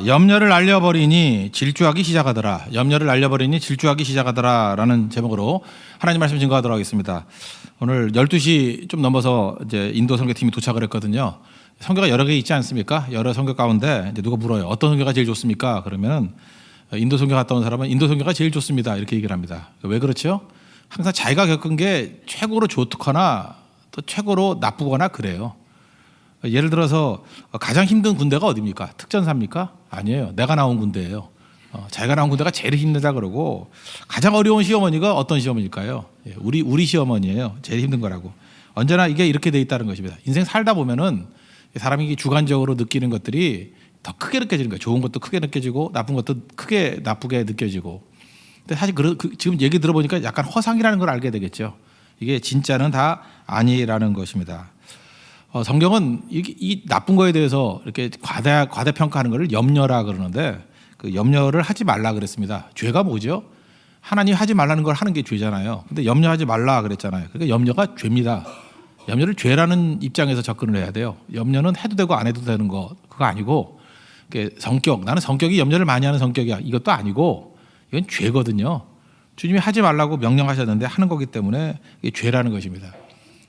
염려를 날려버리니 질주하기 시작하더라. 염려를 날려버리니 질주하기 시작하더라라는 제목으로 하나님 말씀 증거하도록 하겠습니다. 오늘 12시 좀 넘어서 이제 인도 선교팀이 도착을 했거든요. 선교가 여러 개 있지 않습니까? 여러 선교 가운데 이제 누가 물어요. 어떤 선교가 제일 좋습니까? 그러면 인도 선교 갔다 온 사람은 인도 선교가 제일 좋습니다. 이렇게 얘기를 합니다. 왜 그렇죠? 항상 자기가 겪은 게 최고로 좋거나 또 최고로 나쁘거나 그래요. 예를 들어서 가장 힘든 군대가 어디입니까? 특전사입니까? 아니에요. 내가 나온 군대예요. 자기가 나온 군대가 제일 힘들다 그러고 가장 어려운 시어머니가 어떤 시어머니일까요? 우리 시어머니예요. 제일 힘든 거라고. 언제나 이게 이렇게 돼 있다는 것입니다. 인생 살다 보면은 사람이 주관적으로 느끼는 것들이 더 크게 느껴지는 거예요. 좋은 것도 크게 느껴지고 나쁜 것도 크게 나쁘게 느껴지고. 근데 사실 지금 얘기 들어보니까 약간 허상이라는 걸 알게 되겠죠. 이게 진짜는 다 아니라는 것입니다. 성경은 이 나쁜 거에 대해서 이렇게 과대평가하는 것을 염려라 그러는데 그 염려를 하지 말라 그랬습니다. 죄가 뭐죠? 하나님 하지 말라는 걸 하는 게 죄잖아요. 근데 염려하지 말라 그랬잖아요. 그러니까 염려가 죄입니다. 염려를 죄라는 입장에서 접근을 해야 돼요. 염려는 해도 되고 안 해도 되는 거 그거 아니고 성격 나는 성격이 염려를 많이 하는 성격이야 이것도 아니고 이건 죄거든요. 주님이 하지 말라고 명령하셨는데 하는 거기 때문에 이게 죄라는 것입니다.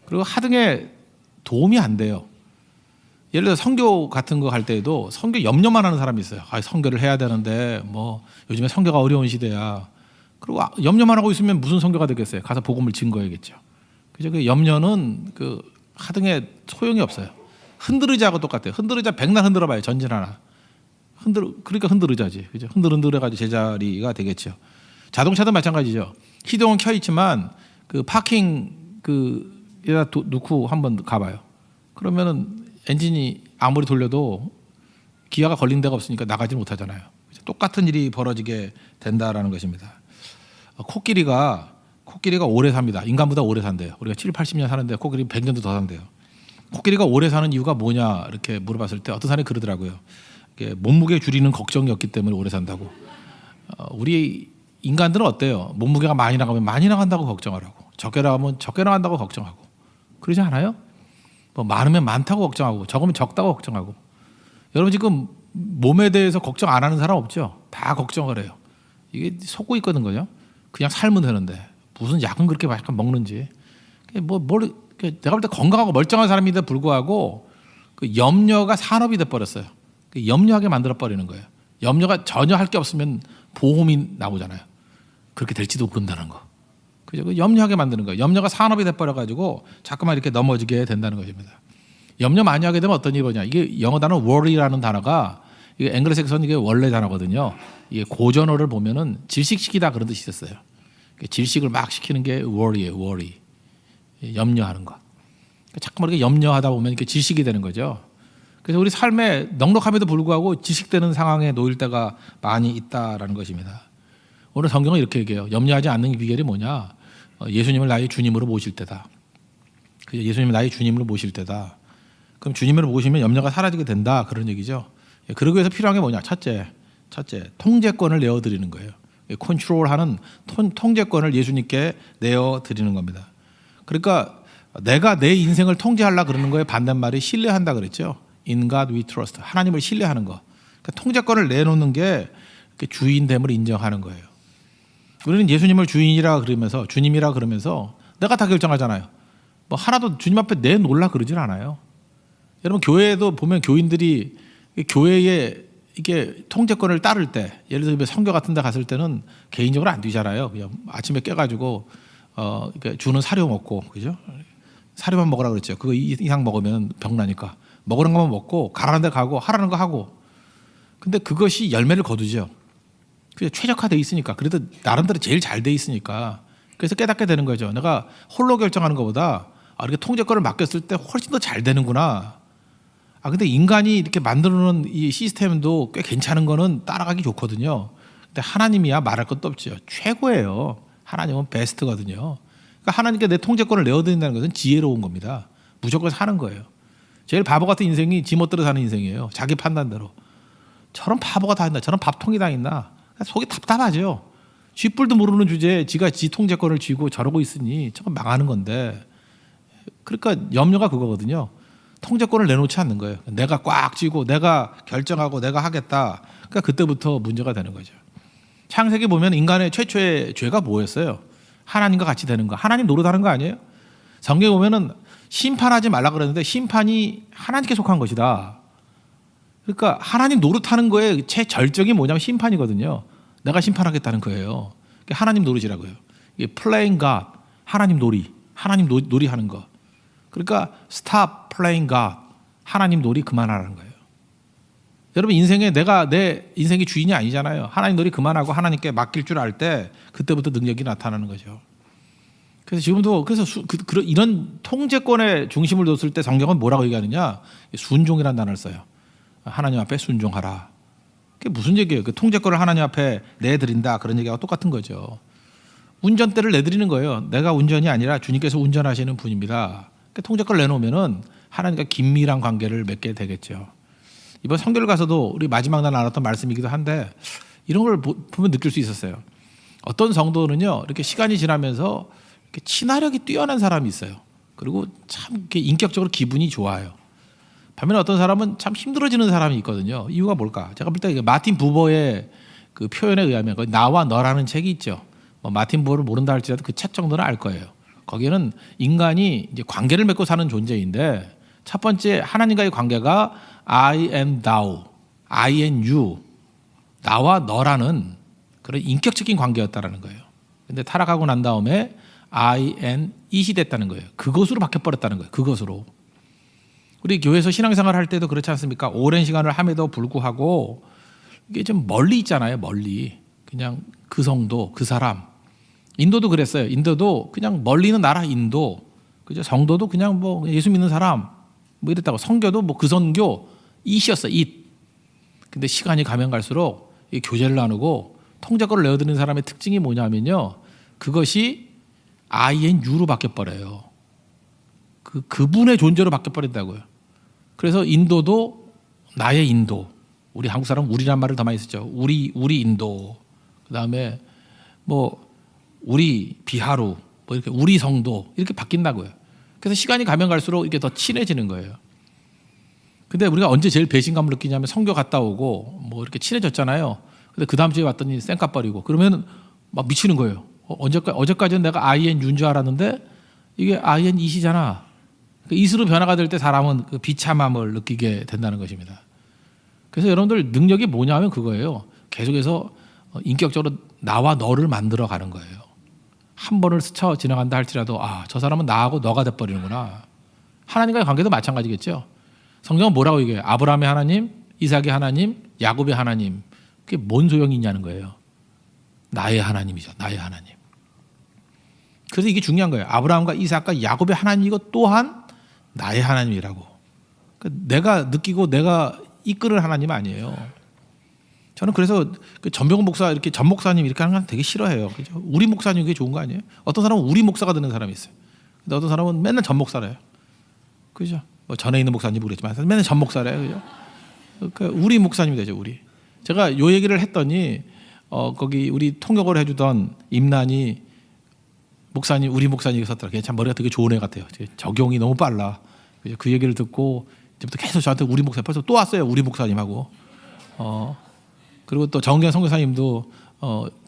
그리고 하등에 도움이 안 돼요. 예를 들어 선교 같은 거 할 때에도 선교 염려만 하는 사람이 있어요. 선교를 해야 되는데 뭐 요즘에 선교가 어려운 시대야. 그리고 염려만 하고 있으면 무슨 선교가 되겠어요. 가서 복음을 증거해야겠죠. 그죠? 그 염려는 그 하등에 소용이 없어요. 흔들의자하고 똑같아요. 흔들의자 백날 흔들어봐요. 전진 하나. 그러니까 흔들의자지. 그죠? 흔들해가지고 제자리가 되겠죠. 자동차도 마찬가지죠. 시동은 켜 있지만 그 파킹 에다 놓고 한번 가봐요. 그러면은 엔진이 아무리 돌려도 기아가 걸린 데가 없으니까 나가지 못하잖아요. 똑같은 일이 벌어지게 된다라는 것입니다. 코끼리가 오래 삽니다. 인간보다 오래 산대요. 우리가 7, 80년 사는데 코끼리 100년도 더 산대요. 코끼리가 오래 사는 이유가 뭐냐 이렇게 물어봤을 때 어떤 사람이 그러더라고요. 몸무게 줄이는 걱정이 없기 때문에 오래 산다고. 우리 인간들은 어때요? 몸무게가 많이 나가면 많이 나간다고 걱정을 하고 적게 나가면 적게 나간다고 걱정하고 그러지 않아요? 뭐 많으면 많다고 걱정하고 적으면 적다고 걱정하고. 여러분 지금 몸에 대해서 걱정 안 하는 사람 없죠? 다 걱정을 해요. 이게 속고 있거든 거죠. 그냥 살면 되는데 무슨 약은 그렇게 약간 먹는지. 내가 볼 때 건강하고 멀쩡한 사람인데 불구하고 그 염려가 산업이 돼 버렸어요. 염려하게 만들어 버리는 거예요. 염려가 전혀 할 게 없으면 보험이 나오잖아요. 그렇게 될지도 모른다는 거. 그죠? 염려하게 만드는 거예요. 염려가 산업이 돼버려가지고 자꾸만 이렇게 넘어지게 된다는 것입니다. 염려 많이 하게 되면 어떤 일이 뭐냐. 이게 영어 단어 worry라는 단어가 이게 앵글로색선 이게 원래 단어거든요. 이게 고전어를 보면은 질식시키다 그런 뜻이 있었어요. 질식을 막 시키는 게 worry예요. worry. 염려하는 거. 자꾸만 이렇게 염려하다 보면 이렇게 질식이 되는 거죠. 그래서 우리 삶에 넉넉함에도 불구하고 질식되는 상황에 놓일 때가 많이 있다라는 것입니다. 오늘 성경은 이렇게 얘기해요. 염려하지 않는 비결이 뭐냐? 예수님을 나의 주님으로 모실 때다. 예수님을 나의 주님으로 모실 때다. 그럼 주님으로 모시면 염려가 사라지게 된다. 그런 얘기죠. 그러기 위해서 필요한 게 뭐냐? 첫째, 통제권을 내어드리는 거예요. 컨트롤하는 통제권을 예수님께 내어드리는 겁니다. 그러니까 내가 내 인생을 통제하려고 그러는 거에 반대말이 신뢰한다 그랬죠. In God we trust. 하나님을 신뢰하는 거. 그러니까 통제권을 내놓는 게 주인됨을 인정하는 거예요. 우리는 예수님을 주인이라 그러면서 주님이라 그러면서 내가 다 결정하잖아요. 뭐 하나도 주님 앞에 내놓으려 그러진 않아요. 여러분 교회에도 보면 교인들이 교회에 이게 통제권을 따를 때 예를 들면 선교 같은 데 갔을 때는 개인적으로 안 뛰잖아요. 그냥 아침에 깨가지고 주는 사료 먹고 그죠? 사료만 먹으라 그랬죠. 그거 이상 먹으면 병나니까 먹으는 것만 먹고 가라는 데 가고 하라는 거 하고. 근데 그것이 열매를 거두죠. 그게 최적화돼 있으니까. 그래도 나름대로 제일 잘 돼 있으니까. 그래서 깨닫게 되는 거죠. 내가 홀로 결정하는 것보다 이렇게 통제권을 맡겼을 때 훨씬 더 잘 되는구나. 근데 인간이 이렇게 만들어놓은 이 시스템도 꽤 괜찮은 거는 따라가기 좋거든요. 근데 하나님이야 말할 것도 없죠. 최고예요. 하나님은 베스트거든요. 그러니까 하나님께 내 통제권을 내어드린다는 것은 지혜로운 겁니다. 무조건 사는 거예요. 제일 바보 같은 인생이 지멋대로 사는 인생이에요. 자기 판단대로. 저런 바보가 다 있나? 저런 밥통이 다 있나? 속이 답답하죠. 쥐뿔도 모르는 주제에 지가 지 통제권을 쥐고 저러고 있으니 저건 망하는 건데. 그러니까 염려가 그거거든요. 통제권을 내놓지 않는 거예요. 내가 꽉 쥐고 내가 결정하고 내가 하겠다. 그러니까 그때부터 문제가 되는 거죠. 창세기 보면 인간의 최초의 죄가 뭐였어요? 하나님과 같이 되는 거. 하나님 노릇하는 거 아니에요? 성경에 보면은 심판하지 말라 그랬는데 심판이 하나님께 속한 것이다. 그러니까 하나님 노릇하는 거에 최절정이 뭐냐면 심판이거든요. 내가 심판하겠다는 거예요. 하나님 노릇이라고요. 이게 playing God, 하나님 놀이, 하나님 놀이하는 거. 그러니까 stop playing God, 하나님 놀이 그만하라는 거예요. 여러분 인생에 내가 내 인생의 주인이 아니잖아요. 하나님 놀이 그만하고 하나님께 맡길 줄 알 때 그때부터 능력이 나타나는 거죠. 그래서 지금도 그래서 이런 통제권에 중심을 뒀을 때 성경은 뭐라고 얘기하느냐? 순종이라는 단어를 써요. 하나님 앞에 순종하라. 그게 무슨 얘기예요? 그 통제권을 하나님 앞에 내드린다 그런 얘기하고 똑같은 거죠. 운전대를 내드리는 거예요. 내가 운전이 아니라 주님께서 운전하시는 분입니다. 통제권을 내놓으면은 하나님과 긴밀한 관계를 맺게 되겠죠. 이번 성결 가서도 우리 마지막 날 나눴던 말씀이기도 한데 이런 걸 보면 느낄 수 있었어요. 어떤 성도는요 이렇게 시간이 지나면서 이렇게 친화력이 뛰어난 사람이 있어요. 그리고 참 이렇게 인격적으로 기분이 좋아요. 반면에 어떤 사람은 참 힘들어지는 사람이 있거든요. 이유가 뭘까? 제가 볼 때 마틴 부버의 그 표현에 의하면 나와 너라는 책이 있죠. 뭐 마틴 부버를 모른다 할지라도 그 책 정도는 알 거예요. 거기에는 인간이 이제 관계를 맺고 사는 존재인데 첫 번째 하나님과의 관계가 I am thou, I am you, 나와 너라는 그런 인격적인 관계였다라는 거예요. 근데 타락하고 난 다음에 I am it이 됐다는 거예요. 그것으로 바뀌어버렸다는 거예요. 그것으로. 우리 교회에서 신앙생활 할 때도 그렇지 않습니까? 오랜 시간을 함에도 불구하고 이게 좀 멀리 있잖아요. 멀리. 그냥 그 성도, 그 사람. 인도도 그랬어요. 인도도 그냥 멀리 있는 나라 인도. 그죠? 성도도 그냥 뭐 예수 믿는 사람 뭐 이랬다고. 성교도 뭐 그 선교 it이었어. it. 근데 시간이 가면 갈수록 이 교제를 나누고 통제권을 내어드리는 사람의 특징이 뭐냐면요. 그것이 I and you로 바뀌어버려요. 그분의 존재로 바뀌어버린다고요. 그래서 인도도 나의 인도. 우리 한국 사람은 우리란 말을 더 많이 쓰죠. 우리 인도. 그다음에 뭐 우리 비하루 뭐 이렇게 우리 성도 이렇게 바뀐다고요. 그래서 시간이 가면 갈수록 이게 더 친해지는 거예요. 근데 우리가 언제 제일 배신감을 느끼냐면 성교 갔다 오고 뭐 이렇게 친해졌잖아요. 근데 그 다음 주에 왔더니 쌩까 버리고 그러면 막 미치는 거예요. 어제까지는 내가 I and you인 줄 알았는데 이게 I and it이잖아. it으로 변화가 될 때 사람은 그 비참함을 느끼게 된다는 것입니다. 그래서 여러분들 능력이 뭐냐면 그거예요. 계속해서 인격적으로 나와 너를 만들어 가는 거예요. 한 번을 스쳐 지나간다 할지라도 저 사람은 나하고 너가 돼버리는구나. 하나님과의 관계도 마찬가지겠죠. 성경은 뭐라고 얘기해요? 아브라함의 하나님, 이삭의 하나님, 야곱의 하나님. 그게 뭔 소용이 있냐는 거예요. 나의 하나님이죠. 나의 하나님. 그래서 이게 중요한 거예요. 아브라함과 이삭과 야곱의 하나님 이것 또한 나의 하나님이라고. 그러니까 내가 느끼고 내가 이끄는 하나님 아니에요. 저는 그래서 그 전병훈 목사 이렇게 전 목사님 이렇게 하는 건 되게 싫어해요. 그죠? 우리 목사님 그게 좋은 거 아니에요? 어떤 사람은 우리 목사가 되는 사람이 있어요. 근데 어떤 사람은 맨날 전 목사래요. 그죠? 뭐 전에 있는 목사인지 모르겠지만 맨날 전 목사래요. 그죠? 그러니까 우리 목사님이 되죠. 우리. 제가 요 얘기를 했더니 거기 우리 통역을 해주던 임난이 목사님 우리 목사님이 썼더라고요. 참 머리가 되게 좋은 애 같아요. 적용이 너무 빨라. 그죠? 그 얘기를 듣고 이제부터 계속 저한테 우리 목사 벌써 또 왔어요. 우리 목사님하고. 그리고 또 정경 선교사님도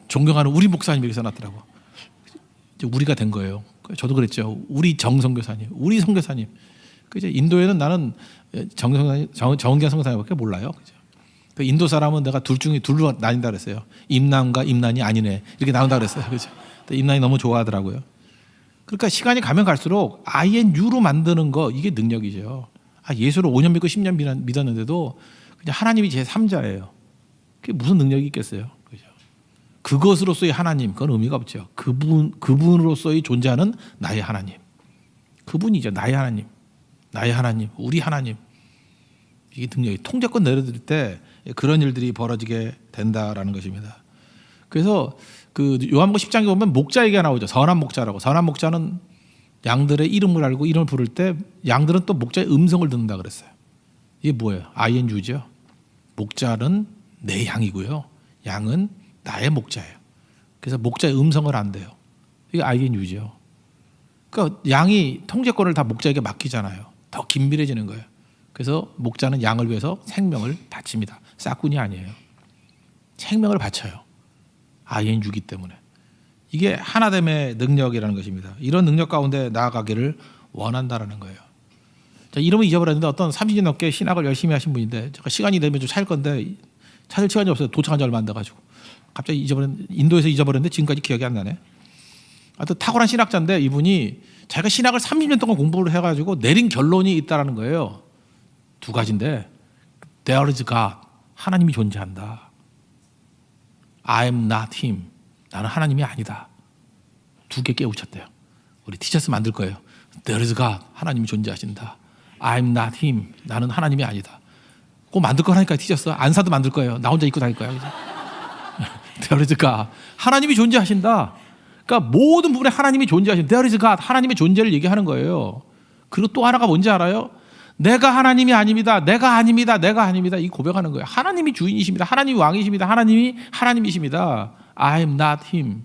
존경하는 우리 목사님 이렇게 써놨더라고. 이제 우리가 된 거예요. 저도 그랬죠. 우리 정 선교사님, 우리 선교사님. 그죠? 인도에는 나는 정경 선교사님밖에 몰라요. 그죠? 그 인도 사람은 내가 둘로 나뉜다 그랬어요. 임남과 임난이 아니네 이렇게 나눈다 그랬어요. 그죠? 임난이 너무 좋아하더라고요. 그러니까 시간이 가면 갈수록 I and you로 만드는 거 이게 능력이죠. 예수를 5년 믿고 10년 믿었는데도 그냥 하나님이 제 3자예요. 그게 무슨 능력이 있겠어요? 그죠? 그것으로서의 하나님, 그건 의미가 없죠. 그분으로서의 존재하는 나의 하나님. 그분이죠. 나의 하나님. 나의 하나님. 우리 하나님. 이게 능력이 통제권 내려드릴 때 그런 일들이 벌어지게 된다라는 것입니다. 그래서 그 요한복음 10장에 보면 목자 얘기가 나오죠. 선한 목자라고. 선한 목자는 양들의 이름을 알고 이름을 부를 때 양들은 또 목자의 음성을 듣는다 그랬어요. 이게 뭐예요? I and you죠. 목자는 내 양이고요. 양은 나의 목자예요. 그래서 목자의 음성을 안대요. 이게 I and you죠. 그러니까 양이 통제권을 다 목자에게 맡기잖아요. 더 긴밀해지는 거예요. 그래서 목자는 양을 위해서 생명을 바칩니다. 싹군이 아니에요. 생명을 바쳐요. INU이기 때문에. 이게 하나됨의 능력이라는 것입니다. 이런 능력 가운데 나아가기를 원한다라는 거예요. 자, 이름을 잊어버렸는데 어떤 30년 넘게 신학을 열심히 하신 분인데 제가 시간이 되면 좀 찾을 건데 찾을 시간이 없어요. 도착한 지 얼마 안 돼가지고 갑자기 인도에서 잊어버렸는데 지금까지 기억이 안 나네. 하여튼 탁월한 신학자인데 이분이 자기가 신학을 30년 동안 공부를 해가지고 내린 결론이 있다라는 거예요. 두 가지인데 There is God. 하나님이 존재한다. I am not him. 나는 하나님이 아니다. 두 개 깨우쳤대요. 우리 티셔츠 만들 거예요. There is God. 하나님이 존재하신다. I am not him. 나는 하나님이 아니다. 꼭 만들 거라니까 티셔츠. 안 사도 만들 거예요. 나 혼자 입고 다닐 거야. There is God. 하나님이 존재하신다. 그러니까 모든 부분에 하나님이 존재하신다. There is God. 하나님의 존재를 얘기하는 거예요. 그리고 또 하나가 뭔지 알아요? 내가 하나님이 아닙니다. 내가 아닙니다. 내가 아닙니다. 이 고백하는 거예요. 하나님이 주인이십니다. 하나님이 왕이십니다. 하나님이 하나님이십니다. I am not him.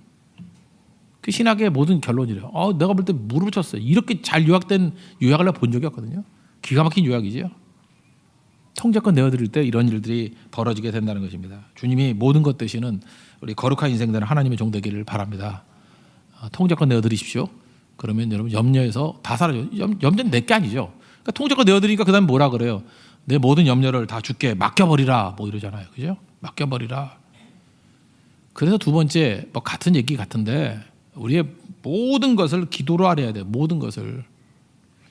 그 신학의 모든 결론이래요. 내가 볼 때 무릎을 쳤어요. 이렇게 잘 요약된 요약을 내가 본 적이 없거든요. 기가 막힌 요약이죠. 통제권 내어드릴 때 이런 일들이 벌어지게 된다는 것입니다. 주님이 모든 것 되시는 우리 거룩한 인생 되는 하나님의 종 되기를 바랍니다. 통제권 내어드리십시오. 그러면 여러분 염려에서 다 사라져요. 염려는 내 게 아니죠. 그러니까 통제권 내어드리니까 그 다음에 뭐라 그래요? 내 모든 염려를 다 주께 맡겨버리라 뭐 이러잖아요. 그죠? 맡겨버리라. 그래서 두 번째 뭐 같은 얘기 같은데 우리의 모든 것을 기도로 아뢰야 돼요. 모든 것을.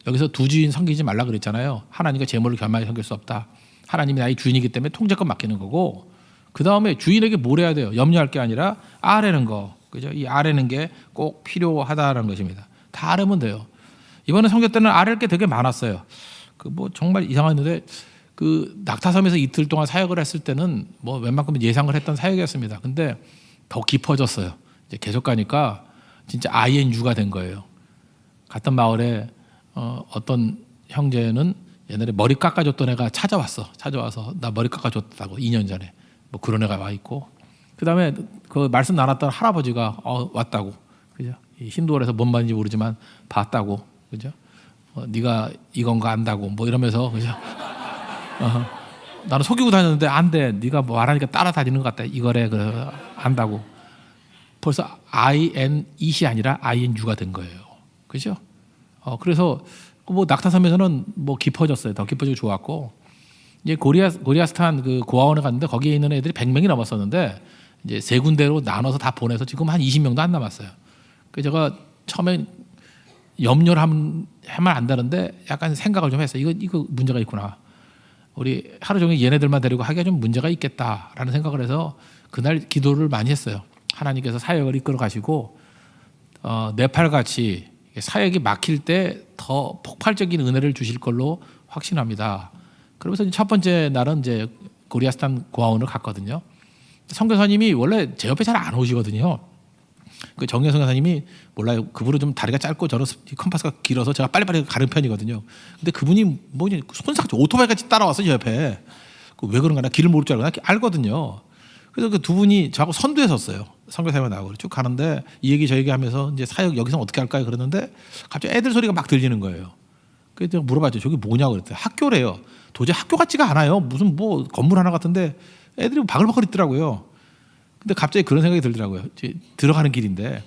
여기서 두 주인 섬기지 말라 그랬잖아요. 하나님과 재물을 겸하여 섬길 수 없다. 하나님이 나의 주인이기 때문에 통제권 맡기는 거고 그 다음에 주인에게 뭘 해야 돼요? 염려할 게 아니라 아뢰는 거. 그죠? 이 아뢰는 게 꼭 필요하다는 것입니다. 다 아뢰면 돼요. 이번에 선교 때는 아뢰할 게 되게 많았어요. 뭐 정말 이상했는데 그 낙타섬에서 이틀 동안 사역을 했을 때는 뭐 웬만큼 예상을 했던 사역이었습니다. 근데 더 깊어졌어요. 이제 계속 가니까 진짜 INU가 된 거예요. 갔던 마을에 어떤 형제는 옛날에 머리 깎아줬던 애가 찾아와서 나 머리 깎아줬다고 2년 전에 뭐 그런 애가 와 있고 그 다음에 그 말씀 나눴던 할아버지가 왔다고 그죠? 힌두어에서 뭔 말인지 모르지만 봤다고 그죠? 네가 이건가 안다고 뭐 이러면서 그죠? 나는 속이고 다녔는데 안 돼. 네가 뭐 말하니까 따라다니는 것 같다. 이거래 그래 안다고. 벌써 INE이 아니라 INU가 된 거예요. 그죠? 그래서 뭐 낙타섬에서는 뭐 깊어졌어요. 더 깊어지고 좋았고 이제 고리아스탄 그 고아원에 갔는데 거기에 있는 애들이 100명이 넘었었는데 이제 세 군데로 나눠서 다 보내서 지금 한 20명도 안 남았어요. 그래서 제가 처음에 염려를 하면 안 되는데 약간 생각을 좀 했어요. 이거 문제가 있구나. 우리 하루 종일 얘네들만 데리고 하기가 좀 문제가 있겠다라는 생각을 해서 그날 기도를 많이 했어요. 하나님께서 사역을 이끌어 가시고 네팔같이 사역이 막힐 때 더 폭발적인 은혜를 주실 걸로 확신합니다. 그러면서 첫 번째 날은 이제 고리아스탄 고아원을 갔거든요. 선교사님이 원래 제 옆에 잘 안 오시거든요. 그 정현 선교사님이 몰라요. 그분은 좀 다리가 짧고 저는 컴파스가 길어서 제가 빨리빨리 가는 편이거든요. 근데 그분이 뭐 손삭 오토바이 같이 따라와서 제 옆에 왜 그런가 나 길을 모를 줄 알고 나 알거든요. 그래서 그 두 분이 저하고 선두에 섰어요. 선교사님이 나오고 쭉 가는데 이 얘기 저 얘기 하면서 이제 사역 여기서 어떻게 할까요? 그러는데 갑자기 애들 소리가 막 들리는 거예요. 그래서 제가 물어봤죠. 저기 뭐냐고 그랬더니 학교래요. 도저히 학교 같지가 않아요. 무슨 뭐 건물 하나 같은데 애들이 바글바글 있더라고요. 근데 갑자기 그런 생각이 들더라고요. 이제 들어가는 길인데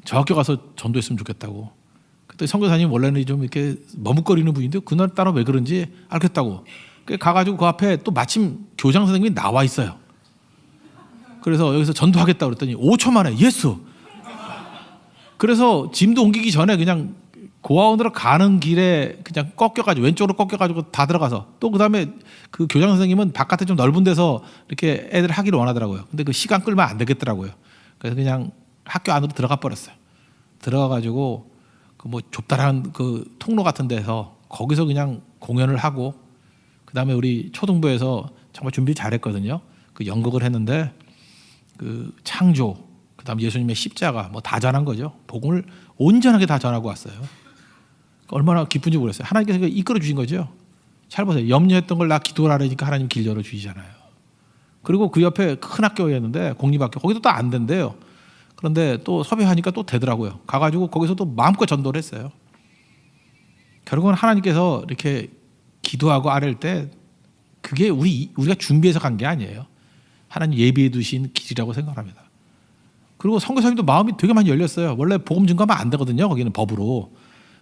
저 학교 가서 전도했으면 좋겠다고. 그때 선교사님 원래는 좀 이렇게 머뭇거리는 분인데 그날따라 왜 그런지 알겠다고. 가가지고 그 앞에 또 마침 교장 선생님이 나와 있어요. 그래서 여기서 전도하겠다고 그랬더니 5초 만에 예스. 그래서 짐도 옮기기 전에 그냥 고아원으로 가는 길에 그냥 꺾여가지고 왼쪽으로 꺾여가지고 다 들어가서 또 그다음에 그 교장 선생님은 바깥에 좀 넓은 데서 이렇게 애들 하기를 원하더라고요. 근데 그 시간 끌면 안 되겠더라고요. 그래서 그냥 학교 안으로 들어가 버렸어요. 들어가가지고 그 뭐 좁다란 그 통로 같은 데서 거기서 그냥 공연을 하고 그다음에 우리 초등부에서 정말 준비 잘했거든요. 그 연극을 했는데 그 창조 그다음 예수님의 십자가 뭐 다 전한 거죠. 복음을 온전하게 다 전하고 왔어요. 얼마나 기쁜지 모르겠어요. 하나님께서 이끌어 주신 거죠. 잘 보세요. 염려했던 걸 나 기도를 하려니까 하나님 길 열어 주시잖아요. 그리고 그 옆에 큰 학교였는데 공립학교 거기도 또 안 된대요. 그런데 또 섭외하니까 또 되더라고요. 가가지고 거기서 또 마음껏 전도를 했어요. 결국은 하나님께서 이렇게 기도하고 아뢰일 때 그게 우리가 준비해서 간 게 아니에요. 하나님 예비해 두신 길이라고 생각합니다. 그리고 선교사님도 마음이 되게 많이 열렸어요. 원래 복음 증거하면 안 되거든요. 거기는 법으로.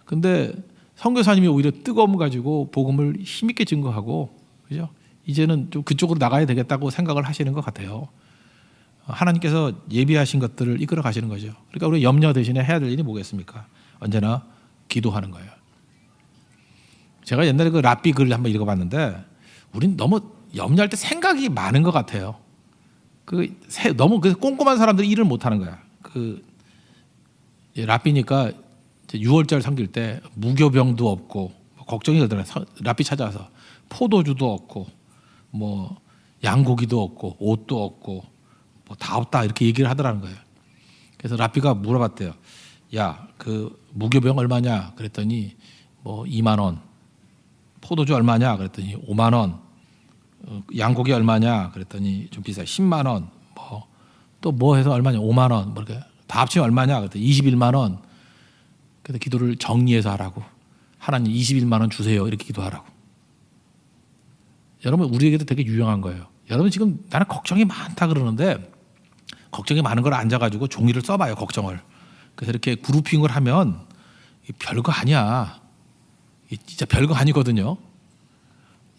근데 선교사님이 오히려 뜨거움 가지고 복음을 힘있게 증거하고, 그죠? 이제는 좀 그쪽으로 나가야 되겠다고 생각을 하시는 것 같아요. 하나님께서 예비하신 것들을 이끌어 가시는 거죠. 그러니까 우리 염려 대신에 해야 될 일이 뭐겠습니까? 언제나 기도하는 거예요. 제가 옛날에 그 랍비 글을 한번 읽어봤는데, 우린 너무 염려할 때 생각이 많은 것 같아요. 너무 꼼꼼한 사람들이 일을 못하는 거야. 랍비니까 6월절 섬길 때 무교병도 없고 걱정이 되더라고요. 랍비 찾아와서 포도주도 없고 뭐 양고기도 없고 옷도 없고 뭐 다 없다 이렇게 얘기를 하더라는 거예요. 그래서 랍비가 물어봤대요. 야, 그 무교병 얼마냐? 그랬더니 뭐 2만 원. 포도주 얼마냐? 그랬더니 5만 원. 양고기 얼마냐? 그랬더니 좀 비싸. 10만 원. 또 뭐 해서 얼마냐? 5만 원. 뭐 이렇게 다 합치면 얼마냐? 그랬더니 21만 원. 그래서 기도를 정리해서 하라고. 하나님 21만 원 주세요. 이렇게 기도하라고. 여러분 우리에게도 되게 유용한 거예요. 여러분 지금 나는 걱정이 많다 그러는데 걱정이 많은 걸 앉아가지고 종이를 써봐요. 걱정을. 그래서 이렇게 그룹핑을 하면 별거 아니야. 진짜 별거 아니거든요.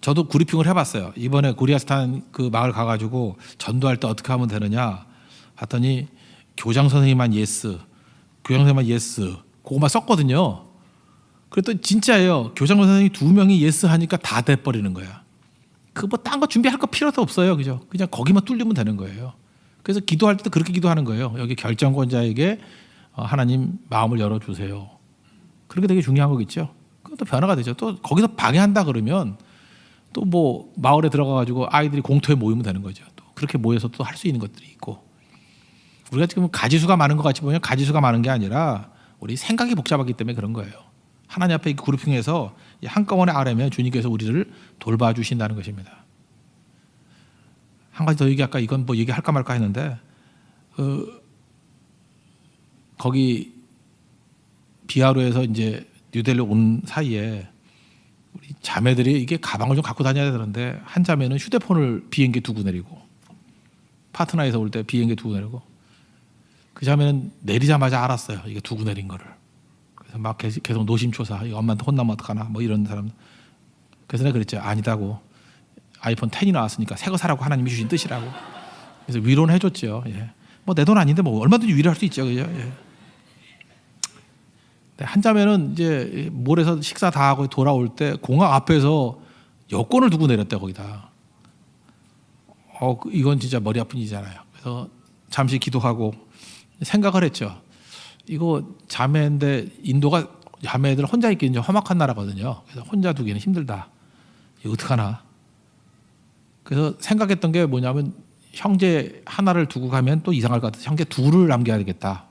저도 그룹핑을 해봤어요. 이번에 고리아스탄 그 마을 가가지고 전도할 때 어떻게 하면 되느냐 봤더니 교장 선생님만 예스, 교장 선생님만 예스, 그거만 썼거든요. 그랬더니 진짜예요. 교장 선생님 2명이 예스 하니까 다 돼버리는 거야. 그 뭐 딴 거 준비할 거 필요도 없어요, 그죠? 그냥 거기만 뚫리면 되는 거예요. 그래서 기도할 때도 그렇게 기도하는 거예요. 여기 결정권자에게 하나님 마음을 열어주세요. 그렇게 되게 중요한 거겠죠. 그것도 변화가 되죠. 또 거기서 방해한다 그러면 또 뭐 마을에 들어가가지고 아이들이 공터에 모이면 되는 거죠. 또 그렇게 모여서 또 할 수 있는 것들이 있고. 우리가 지금 가지수가 많은 것 같이 보면 가지수가 많은 게 아니라 우리 생각이 복잡하기 때문에 그런 거예요. 하나님 앞에 그룹핑해서 한꺼번에 아뢰면 주님께서 우리를 돌봐주신다는 것입니다. 한 가지 더 얘기할까? 이건 뭐 얘기할까 말까 했는데 거기 비하로에서 이제 뉴델리 온 사이에 우리 자매들이 이게 가방을 좀 갖고 다녀야 되는데 한 자매는 휴대폰을 비행기에 두고 내리고 파트너에서 올 때 비행기에 두고 내리고 그 자매는 내리자마자 알았어요. 이게 두고 내린 거를. 그래서 막 계속 노심초사. 이 엄마한테 혼나면 어떡하나 뭐 이런 사람. 그래서 내가 그랬죠. 아니다고. 아이폰 10이 나왔으니까 새 거 사라고 하나님이 주신 뜻이라고. 그래서 위로는 해줬죠. 예. 뭐 내 돈 아닌데 뭐 얼마든지 위로할 수 있죠. 그죠? 예. 한 자매는 이제 몰에서 식사 다 하고 돌아올 때 공항 앞에서 여권을 두고 내렸대 거기다. 이건 진짜 머리 아픈 일이잖아요. 그래서 잠시 기도하고 생각을 했죠. 이거 자매인데 인도가 자매들 혼자 있기 이제 험악한 나라거든요. 그래서 혼자 두기는 힘들다. 이거 어떡하나. 그래서 생각했던 게 뭐냐면 형제 하나를 두고 가면 또 이상할 것 같아서 형제 둘을 남겨야 되겠다.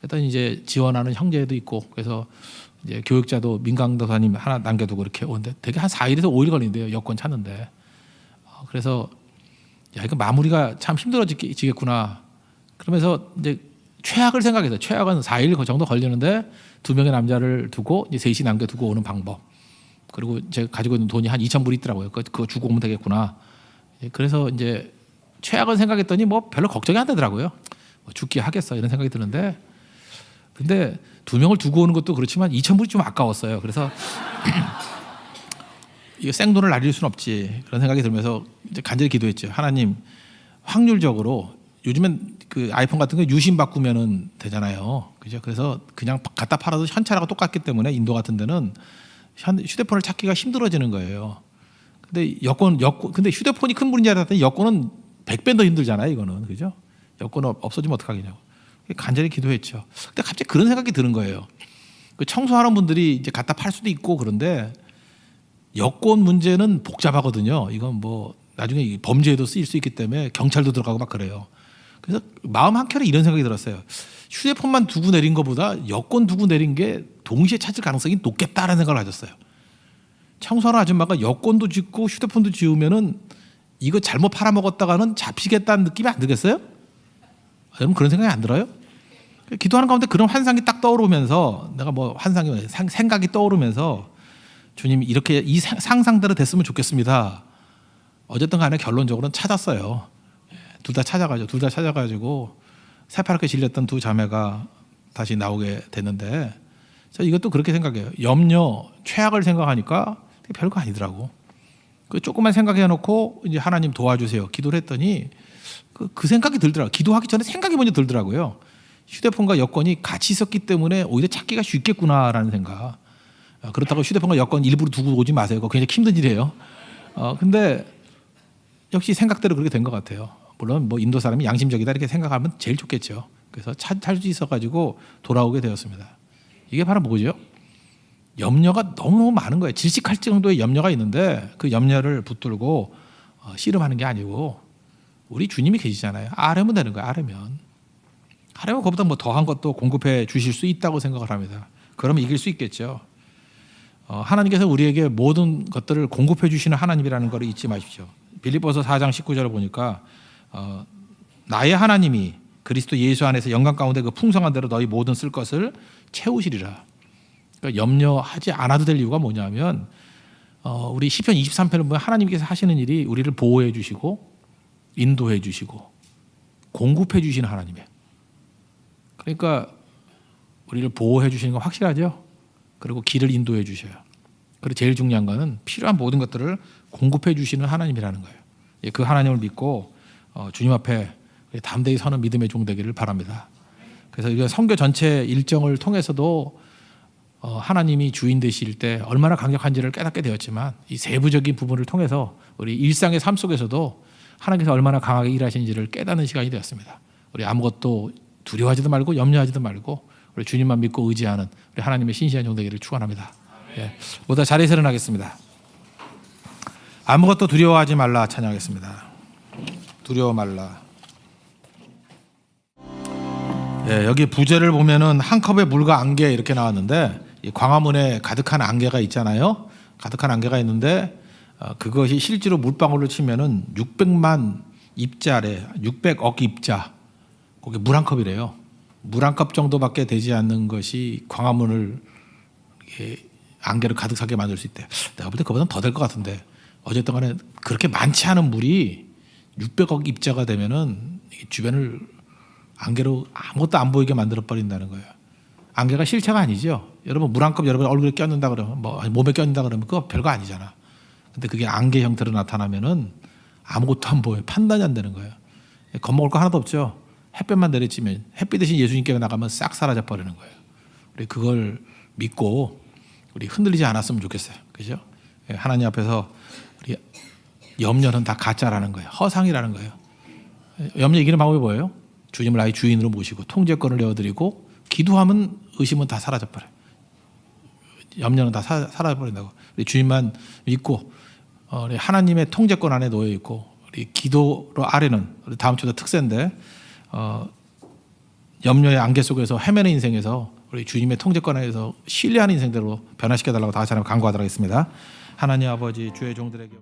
그랬더니 이제 지원하는 형제도 있고 그래서 이제 교육자도 민강도사님 하나 남겨두고 이렇게 오는데 되게 한 4일에서 5일 걸린대요. 여권 찾는데. 그래서 야 이거 마무리가 참 힘들어지겠구나. 그러면서 이제 최악을 생각해서 최악은 4일 정도 걸리는데 2명의 남자를 두고 이제 셋이 남겨두고 오는 방법. 그리고 제가 가지고 있는 돈이 한 2,000불 있더라고요. 그거 주고 오면 되겠구나. 그래서 이제 최악을 생각했더니 뭐 별로 걱정이 안 되더라고요. 뭐 죽기 하겠어 이런 생각이 드는데 근데 2명을 두고 오는 것도 그렇지만 2,000불이 좀 아까웠어요. 그래서 이거 생돈을 날릴 수는 없지 그런 생각이 들면서 이제 간절히 기도했죠. 하나님 확률적으로 요즘엔 그 아이폰 같은 거 유심 바꾸면은 되잖아요. 그죠? 그래서 그냥 갖다 팔아도 현찰하고 똑같기 때문에 인도 같은 데는 휴대폰을 찾기가 힘들어지는 거예요. 근데 근데 휴대폰이 큰 문제라 했더니 여권은 100배 더 힘들잖아요. 이거는 그죠? 여권 없어지면 어떡하겠냐고. 간절히 기도했죠. 근데 갑자기 그런 생각이 드는 거예요. 그 청소하는 분들이 이제 갖다 팔 수도 있고 그런데 여권 문제는 복잡하거든요. 이건 뭐 나중에 범죄에도 쓰일 수 있기 때문에 경찰도 들어가고 막 그래요. 그래서 마음 한켠에 이런 생각이 들었어요. 휴대폰만 두고 내린 것보다 여권 두고 내린 게 동시에 찾을 가능성이 높겠다라는 생각을 가졌어요. 청소하는 아줌마가 여권도 짓고 휴대폰도 지우면은 이거 잘못 팔아먹었다가는 잡히겠다는 느낌이 안 들겠어요? 여러분 그런 생각이 안 들어요? 기도하는 가운데 그런 환상이 딱 떠오르면서 내가 뭐 환상이 생각이 떠오르면서 주님 이렇게 이 상상대로 됐으면 좋겠습니다. 어쨌든 간에 결론적으로는 찾았어요. 둘 다 찾아가지고 새파랗게 질렸던 두 자매가 다시 나오게 됐는데 저 이것도 그렇게 생각해요. 염려, 최악을 생각하니까 별거 아니더라고. 그 조금만 생각해놓고 이제 하나님 도와주세요. 기도를 했더니 그 생각이 들더라고요. 기도하기 전에 생각이 먼저 들더라고요. 휴대폰과 여권이 같이 있었기 때문에 오히려 찾기가 쉽겠구나라는 생각. 그렇다고 휴대폰과 여권 일부러 두고 오지 마세요. 그거 굉장히 힘든 일이에요. 근데 역시 생각대로 그렇게 된 것 같아요. 물론 뭐 인도 사람이 양심적이다 이렇게 생각하면 제일 좋겠죠. 그래서 찾을 수 있어가지고 돌아오게 되었습니다. 이게 바로 뭐죠? 염려가 너무너무 많은 거예요. 질식할 정도의 염려가 있는데 그 염려를 붙들고 씨름하는 게 아니고 우리 주님이 계시잖아요. 아뢰면 되는 거예요. 아뢰면 그보다 뭐 더한 것도 공급해 주실 수 있다고 생각을 합니다. 그러면 이길 수 있겠죠. 하나님께서 우리에게 모든 것들을 공급해 주시는 하나님이라는 걸 잊지 마십시오. 빌립보서 4장 19절을 보니까 나의 하나님이 그리스도 예수 안에서 영광 가운데 그 풍성한 대로 너희 모든 쓸 것을 채우시리라. 그러니까 염려하지 않아도 될 이유가 뭐냐면 우리 시편 23편을 보면 하나님께서 하시는 일이 우리를 보호해 주시고 인도해 주시고 공급해 주시는 하나님이에요. 그러니까 우리를 보호해 주시는 건 확실하죠. 그리고 길을 인도해 주셔요. 그리고 제일 중요한 거는 필요한 모든 것들을 공급해 주시는 하나님이라는 거예요. 그 하나님을 믿고 주님 앞에 담대히 서는 믿음의 종 되기를 바랍니다. 그래서 이거 선교 전체 일정을 통해서도 하나님이 주인 되실 때 얼마나 강력한지를 깨닫게 되었지만 이 세부적인 부분을 통해서 우리 일상의 삶 속에서도 하나님께서 얼마나 강하게 일하시는지를 깨닫는 시간이 되었습니다. 우리 아무것도 두려워하지도 말고 염려하지도 말고 우리 주님만 믿고 의지하는 우리 하나님의 신실한 종 되기를 축원합니다. 예, 모두 자리에서 일어나겠습니다. 아무것도 두려워하지 말라 찬양하겠습니다. 두려워 말라. 예, 여기 부제를 보면은 한 컵에 물과 안개 이렇게 나왔는데 이 광화문에 가득한 안개가 있잖아요. 가득한 안개가 있는데 그것이 실제로 물방울로 치면은 600만 입자래, 600억 입자. 거기 물 한 컵이래요. 물 한 컵 정도밖에 되지 않는 것이 광화문을 안개를 가득 차게 만들 수 있대. 내가 볼 때 그보다는 더 될 것 같은데 어쨌든 간에 그렇게 많지 않은 물이 600억 입자가 되면은 주변을 안개로 아무것도 안 보이게 만들어 버린다는 거예요. 안개가 실체가 아니죠. 여러분 물 한 컵 여러분 얼굴에 껴는다 그러면 뭐 몸에 껴는다 그러면 그거 별거 아니잖아. 근데 그게 안개 형태로 나타나면은 아무것도 안 보여요. 판단이 안 되는 거예요. 겁먹을 거 하나도 없죠. 햇볕만 내리치면 햇빛 대신 예수님께 나가면 싹 사라져 버리는 거예요. 우리 그걸 믿고 우리 흔들리지 않았으면 좋겠어요. 그죠? 하나님 앞에서 우리 염려는 다 가짜라는 거예요. 허상이라는 거예요. 염려 이기는 방법이 뭐예요? 주님을 나의 주인으로 모시고 통제권을 내어드리고 기도하면 의심은 다 사라져 버려요. 염려는 다 사라져 버린다고. 우리 주님만 믿고 우리 하나님의 통제권 안에 놓여 있고 우리 기도로 아래는 우리 다음 주도 특세인데 염려의 안개 속에서 헤매는 인생에서 우리 주님의 통제권 안에서 신뢰하는 인생대로 변화시켜 달라고 다 같이 하나님 간구하도록 하겠습니다. 하나님 아버지 주의 종들에게